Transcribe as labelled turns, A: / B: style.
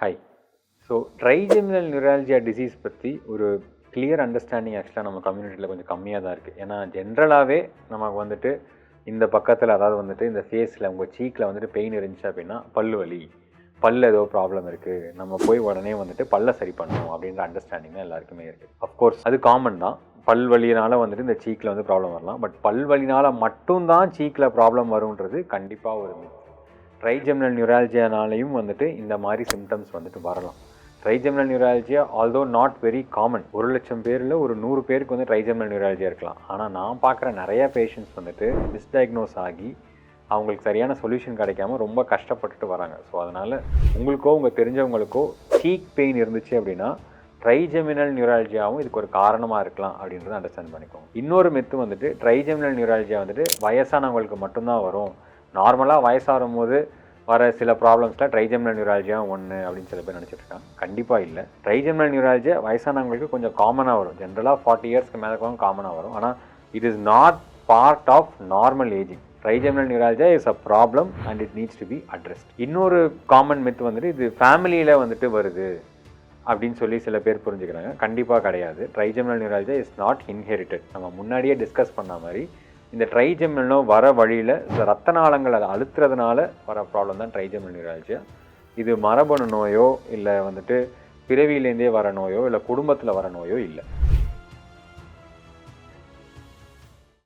A: Hi. So trigeminal neuralgia disease பற்றி ஒரு clear understanding ஆக்சுவலாக நம்ம கம்யூனிட்டியில் கொஞ்சம் கம்மியாக தான் இருக்குது. ஏன்னா ஜென்ரலாகவே நமக்கு வந்துட்டு இந்த பக்கத்தில், அதாவது வந்துட்டு இந்த ஃபேஸில் உங்கள் சீக்கில் வந்துட்டு பெயின் இருந்துச்சு அப்படின்னா பல்லு வலி, பல்ல ஏதோ ப்ராப்ளம் இருக்குது, நம்ம போய் உடனே வந்துட்டு பல்லை சரி பண்ணணும் அப்படின்ற அண்டர்ஸ்டாண்டிங் தான் எல்லாருக்குமே இருக்குது. அஃப்கோர்ஸ் அது காமன் தான். பல் வலியினால் வந்துட்டு இந்த சீக்கில் வந்து ப்ராப்ளம் வரலாம். பட் பல் வலினால் மட்டும்தான் சீக்கில் ப்ராப்ளம் வரும்ன்றது கண்டிப்பாக ஒரு மித். ட்ரைஜெமினல் நியூரால்ஜியானாலையும் வந்துட்டு இந்த மாதிரி சிம்டம்ஸ் வந்துட்டு வரலாம். Trigeminal neuralgia although not very common. 1,00,000 பேரில் ஒரு 100 பேருக்கு வந்து ட்ரைஜெமினல் நியூரால்ஜியா இருக்கலாம். ஆனால் நான் பார்க்குற நிறைய பேஷண்ட்ஸ் வந்துட்டு மிஸ்டயக்னோஸ் ஆகி அவங்களுக்கு சரியான சொல்யூஷன் கிடைக்காம ரொம்ப கஷ்டப்பட்டுட்டு வராங்க. ஸோ அதனால் உங்களுக்கோ உங்கள் தெரிஞ்சவங்களுக்கோ சீக் பெயின் இருந்துச்சு அப்படின்னா ட்ரைஜெமினல் நியூரால்ஜியாவும் இதுக்கு ஒரு காரணமாக இருக்கலாம் அப்படின்றத அண்டர்ஸ்டாண்ட் பண்ணிக்கோங்க. இன்னொரு மெத்து வந்துட்டு ட்ரைஜெமினல் நியூரால்ஜியா வந்துட்டு வயசானவங்களுக்கு மட்டும்தான் வரும். நார்மலாக வயசாகும் போது வர சில ப்ராப்ளம்ஸில் ட்ரைஜெமினல் நியூரால்ஜியா ஒன்று அப்படின்னு சில பேர் நினச்சிட்டு இருக்காங்க. கண்டிப்பாக இல்லை. ட்ரைஜெமினல் நியூரால்ஜியா வயசானவங்களுக்கு கொஞ்சம் காமனாக வரும். ஜென்ரலாக 40 இயர்ஸ்க்கு மேலே காமனாக வரும். ஆனால் it is not part of normal ageing. Trigeminal neuralgia is a problem and it needs to be addressed. இன்னொரு காமன் மித் வந்துட்டு இது ஃபேமிலியில் வந்துட்டு வருது அப்படின்னு சொல்லி சில பேர் புரிஞ்சுக்கிறாங்க. கண்டிப்பாக கிடையாது. Trigeminal neuralgia is not inherited. நம்ம முன்னாடியே டிஸ்கஸ் பண்ண மாதிரி இந்த ட்ரைஜெமினல் வர வழியில் ரத்த நாளங்கள் அதை அழுத்துறதுனால வர ப்ராப்ளம் தான் ட்ரைஜெமினல் நியூரால்ஜியா. இது மரபணு நோயோ இல்லை வந்துட்டு பிறவியிலேருந்தே வர நோயோ இல்லை குடும்பத்தில் வர நோயோ இல்லை.